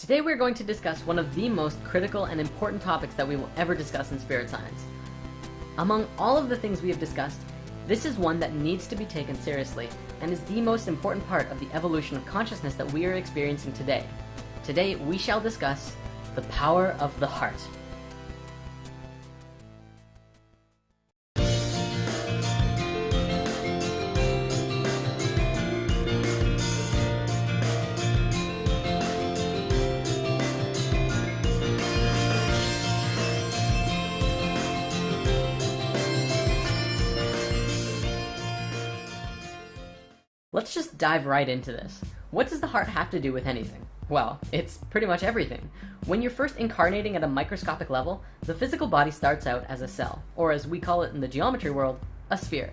Today we're going to discuss one of the most critical and important topics that we will ever discuss in spirit science. Among all of the things we have discussed, this is one that needs to be taken seriously and is the most important part of the evolution of consciousness that we are experiencing today. Today we shall discuss the power of the heart. Let's just dive right into this. What does the heart have to do with anything? Well, it's pretty much everything. When you're first incarnating at a microscopic level, the physical body starts out as a cell, or as we call it in the geometry world, a sphere.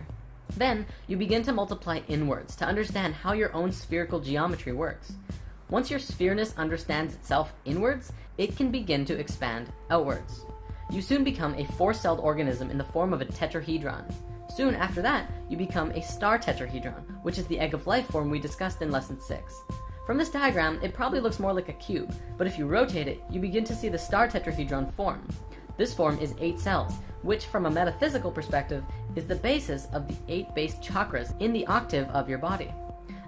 Then, you begin to multiply inwards to understand how your own spherical geometry works. Once your sphereness understands itself inwards, it can begin to expand outwards. You soon become a four-celled organism in the form of a tetrahedron. Soon after that, you become a star tetrahedron, which is the egg of life form we discussed in lesson 6. From this diagram, it probably looks more like a cube, but if you rotate it, you begin to see the star tetrahedron form. This form is 8 cells, which from a metaphysical perspective is the basis of the 8 base chakras in the octave of your body.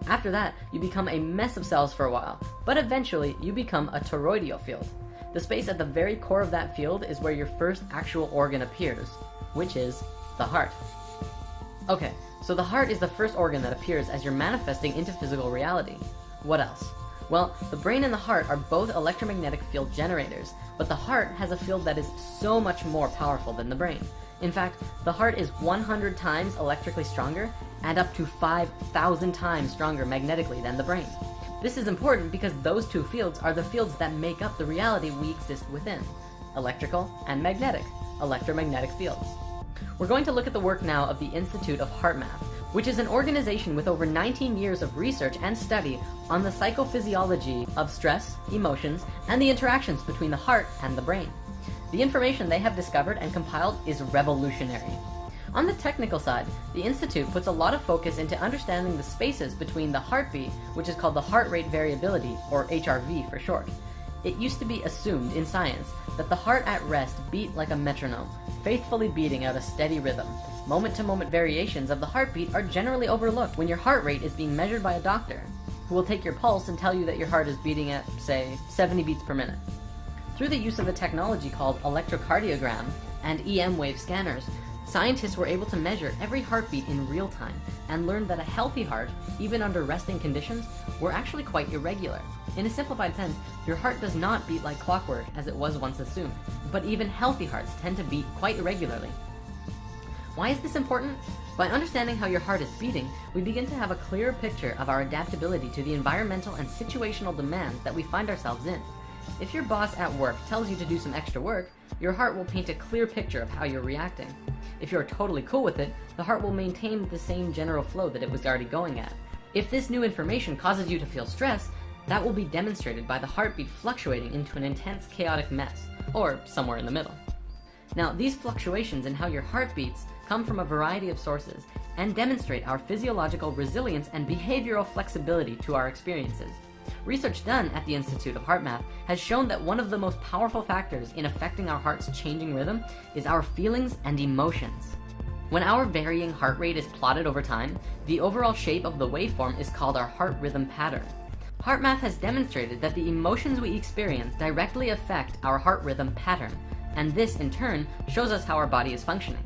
After that, you become a mess of cells for a while, but eventually you become a toroidal field. The space at the very core of that field is where your first actual organ appears, which is the heart. Okay, so the heart is the first organ that appears as you're manifesting into physical reality. What else? Well, the brain and the heart are both electromagnetic field generators, but the heart has a field that is so much more powerful than the brain. In fact, the heart is 100 times electrically stronger and up to 5,000 times stronger magnetically than the brain. This is important because those two fields are the fields that make up the reality we exist within: electrical and magnetic, electromagnetic fields. We're going to look at the work now of the Institute of HeartMath, which is an organization with over 19 years of research and study on the psychophysiology of stress, emotions, and the interactions between the heart and the brain. The information they have discovered and compiled is revolutionary. On the technical side, the Institute puts a lot of focus into understanding the spaces between the heartbeat, which is called the heart rate variability, or HRV for short. It used to be assumed in science that the heart at rest beat like a metronome, faithfully beating out a steady rhythm. Moment-to-moment variations of the heartbeat are generally overlooked when your heart rate is being measured by a doctor, who will take your pulse and tell you that your heart is beating at, say, 70 beats per minute. Through the use of a technology called electrocardiogram and EM wave scanners, scientists were able to measure every heartbeat in real time and learned that a healthy heart, even under resting conditions, were actually quite irregular. In a simplified sense, your heart does not beat like clockwork as it was once assumed, but even healthy hearts tend to beat quite irregularly. Why is this important? By understanding how your heart is beating, we begin to have a clearer picture of our adaptability to the environmental and situational demands that we find ourselves in. If your boss at work tells you to do some extra work, your heart will paint a clear picture of how you're reacting. If you're totally cool with it, the heart will maintain the same general flow that it was already going at. If this new information causes you to feel stress, that will be demonstrated by the heartbeat fluctuating into an intense chaotic mess, or somewhere in the middle. Now, these fluctuations in how your heart beats come from a variety of sources and demonstrate our physiological resilience and behavioral flexibility to our experiences. Research done at the Institute of HeartMath has shown that one of the most powerful factors in affecting our heart's changing rhythm is our feelings and emotions. When our varying heart rate is plotted over time, the overall shape of the waveform is called our heart rhythm pattern. HeartMath has demonstrated that the emotions we experience directly affect our heart rhythm pattern, and this in turn shows us how our body is functioning.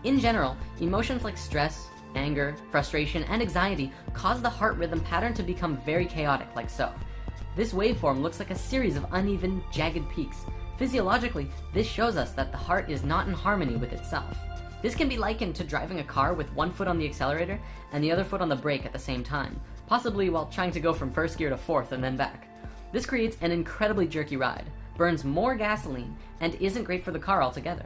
In general, emotions like stress, anger, frustration, and anxiety cause the heart rhythm pattern to become very chaotic, like so. This waveform looks like a series of uneven, jagged peaks. Physiologically, this shows us that the heart is not in harmony with itself. This can be likened to driving a car with one foot on the accelerator and the other foot on the brake at the same time, possibly while trying to go from first gear to fourth and then back. This creates an incredibly jerky ride, burns more gasoline, and isn't great for the car altogether.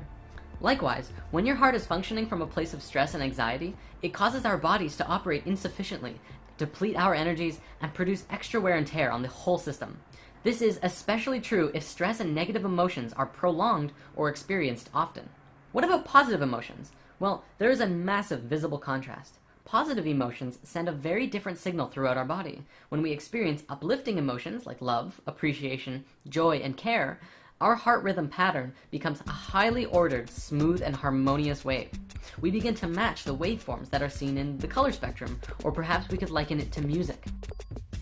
Likewise, when your heart is functioning from a place of stress and anxiety, it causes our bodies to operate insufficiently, deplete our energies, and produce extra wear and tear on the whole system. This is especially true if stress and negative emotions are prolonged or experienced often. What about positive emotions? Well, there is a massive visible contrast. Positive emotions send a very different signal throughout our body. When we experience uplifting emotions like love, appreciation, joy, and care, our heart rhythm pattern becomes a highly ordered, smooth, and harmonious wave. We begin to match the waveforms that are seen in the color spectrum, or perhaps we could liken it to music.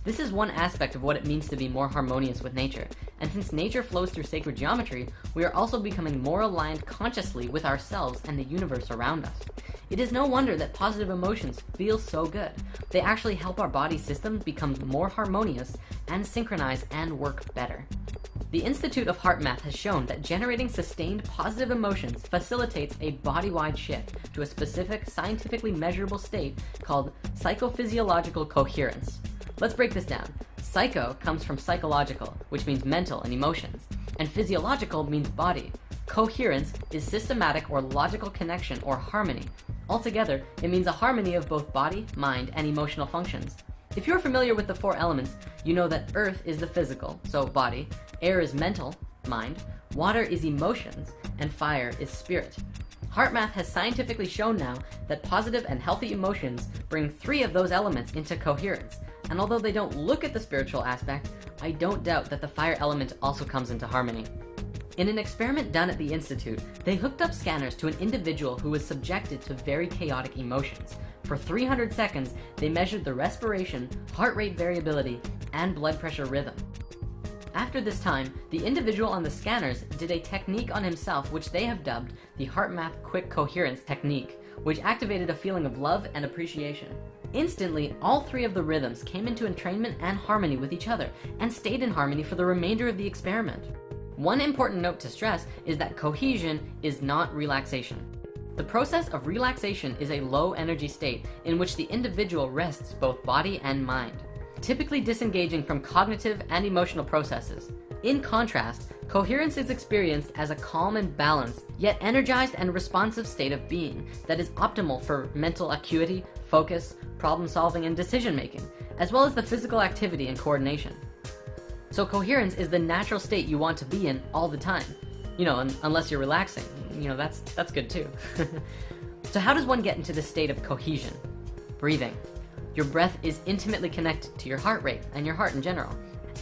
This is one aspect of what it means to be more harmonious with nature, and since nature flows through sacred geometry, we are also becoming more aligned consciously with ourselves and the universe around us. It is no wonder that positive emotions feel so good. They actually help our body system become more harmonious and synchronize and work better. The Institute of HeartMath has shown that generating sustained positive emotions facilitates a body-wide shift to a specific, scientifically measurable state called psychophysiological coherence. Let's break this down. Psycho comes from psychological, which means mental and emotions, and physiological means body. Coherence is systematic or logical connection or harmony. Altogether, it means a harmony of both body, mind, and emotional functions. If you're familiar with the four elements, you know that earth is the physical, so body, air is mental, mind, water is emotions, and fire is spirit. HeartMath has scientifically shown now that positive and healthy emotions bring 3 of those elements into coherence, and although they don't look at the spiritual aspect, I don't doubt that the fire element also comes into harmony. In an experiment done at the Institute, they hooked up scanners to an individual who was subjected to very chaotic emotions. For 300 seconds, they measured the respiration, heart rate variability, and blood pressure rhythm. After this time, the individual on the scanners did a technique on himself which they have dubbed the HeartMath Quick Coherence Technique, which activated a feeling of love and appreciation. Instantly, all 3 of the rhythms came into entrainment and harmony with each other, and stayed in harmony for the remainder of the experiment. One important note to stress is that cohesion is not relaxation. The process of relaxation is a low energy state in which the individual rests both body and mind, typically disengaging from cognitive and emotional processes. In contrast, coherence is experienced as a calm and balanced, yet energized and responsive state of being that is optimal for mental acuity, focus, problem solving, and decision making, as well as the physical activity and coordination. So coherence is the natural state you want to be in all the time. Unless you're relaxing. That's good too. So how does one get into this state of cohesion? Breathing. Your breath is intimately connected to your heart rate and your heart in general.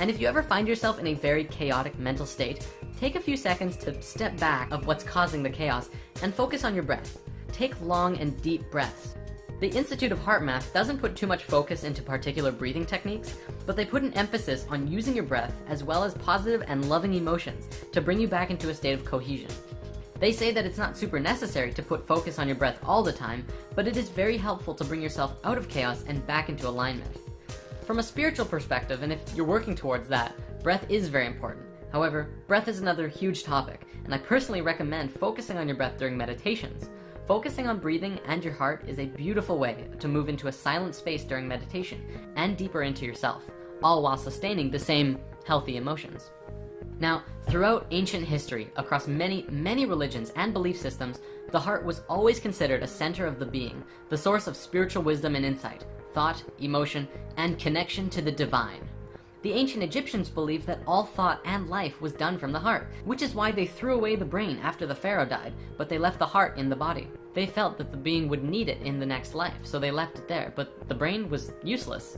And if you ever find yourself in a very chaotic mental state, take a few seconds to step back of what's causing the chaos and focus on your breath. Take long and deep breaths. The Institute of HeartMath doesn't put too much focus into particular breathing techniques, but they put an emphasis on using your breath as well as positive and loving emotions to bring you back into a state of cohesion. They say that it's not super necessary to put focus on your breath all the time, but it is very helpful to bring yourself out of chaos and back into alignment. From a spiritual perspective, and if you're working towards that, breath is very important. However, breath is another huge topic, and I personally recommend focusing on your breath during meditations. Focusing on breathing and your heart is a beautiful way to move into a silent space during meditation and deeper into yourself, all while sustaining the same healthy emotions. Now, throughout ancient history, across many religions and belief systems, the heart was always considered a center of the being, the source of spiritual wisdom and insight, thought, emotion, and connection to the divine. The ancient Egyptians believed that all thought and life was done from the heart, which is why they threw away the brain after the pharaoh died, but they left the heart in the body. They felt that the being would need it in the next life, so they left it there, but the brain was useless.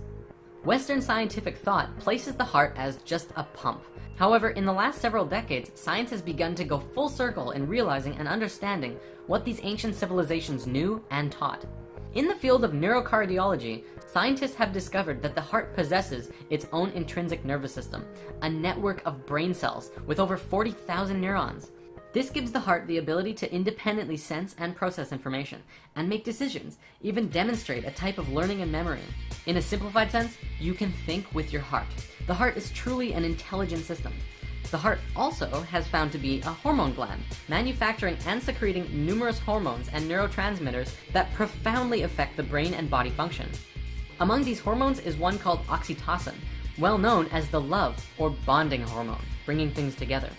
Western scientific thought places the heart as just a pump. However, in the last several decades, science has begun to go full circle in realizing and understanding what these ancient civilizations knew and taught. In the field of neurocardiology, scientists have discovered that the heart possesses its own intrinsic nervous system, a network of brain cells with over 40,000 neurons. This gives the heart the ability to independently sense and process information, and make decisions, even demonstrate a type of learning and memory. In a simplified sense, you can think with your heart. The heart is truly an intelligent system. The heart also has found to be a hormone gland, manufacturing and secreting numerous hormones and neurotransmitters that profoundly affect the brain and body function. Among these hormones is one called oxytocin, well known as the love or bonding hormone, bringing things together.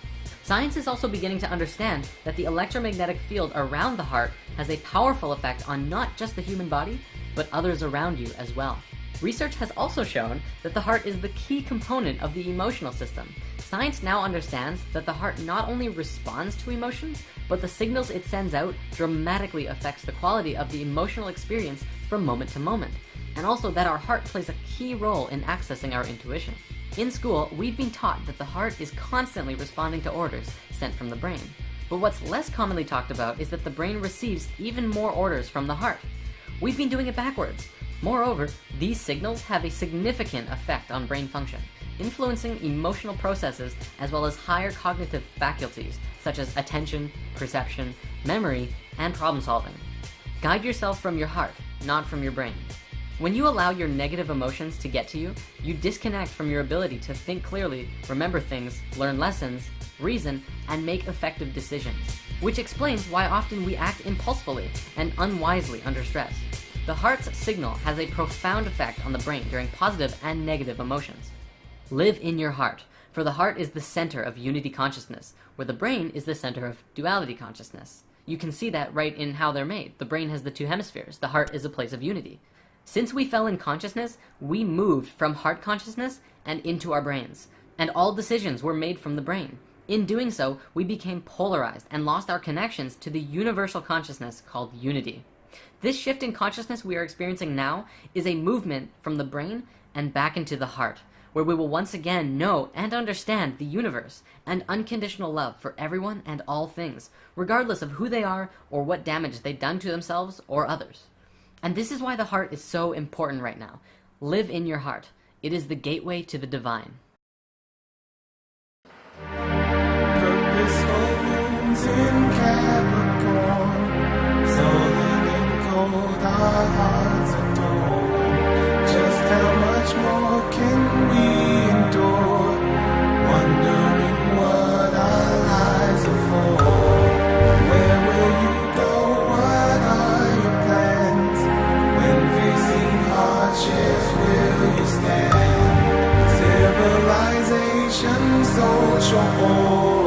Science is also beginning to understand that the electromagnetic field around the heart has a powerful effect on not just the human body, but others around you as well. Research has also shown that the heart is the key component of the emotional system. Science now understands that the heart not only responds to emotions, but the signals it sends out dramatically affects the quality of the emotional experience from moment to moment, and also that our heart plays a key role in accessing our intuition. In school, we've been taught that the heart is constantly responding to orders sent from the brain. But what's less commonly talked about is that the brain receives even more orders from the heart. We've been doing it backwards. Moreover, these signals have a significant effect on brain function, influencing emotional processes as well as higher cognitive faculties such as attention, perception, memory, and problem solving. Guide yourself from your heart, not from your brain. When you allow your negative emotions to get to you, you disconnect from your ability to think clearly, remember things, learn lessons, reason, and make effective decisions, which explains why often we act impulsively and unwisely under stress. The heart's signal has a profound effect on the brain during positive and negative emotions. Live in your heart, for the heart is the center of unity consciousness, where the brain is the center of duality consciousness. You can see that right in how they're made. The brain has the two hemispheres. The heart is a place of unity. Since we fell in consciousness, we moved from heart consciousness and into our brains, and all decisions were made from the brain. In doing so, we became polarized and lost our connections to the universal consciousness called unity. This shift in consciousness we are experiencing now is a movement from the brain and back into the heart, where we will once again know and understand the universe and unconditional love for everyone and all things, regardless of who they are or what damage they've done to themselves or others. And this is why the heart is so important right now. Live in your heart. It is the gateway to the divine. Purposeful moons in Capricorn, solid and cold, our hearts adorn. Just how much more can we endure? Wondering what our lives are for. Where will you go? What are your plans? When facing hardships, will you stand? Civilization, social order.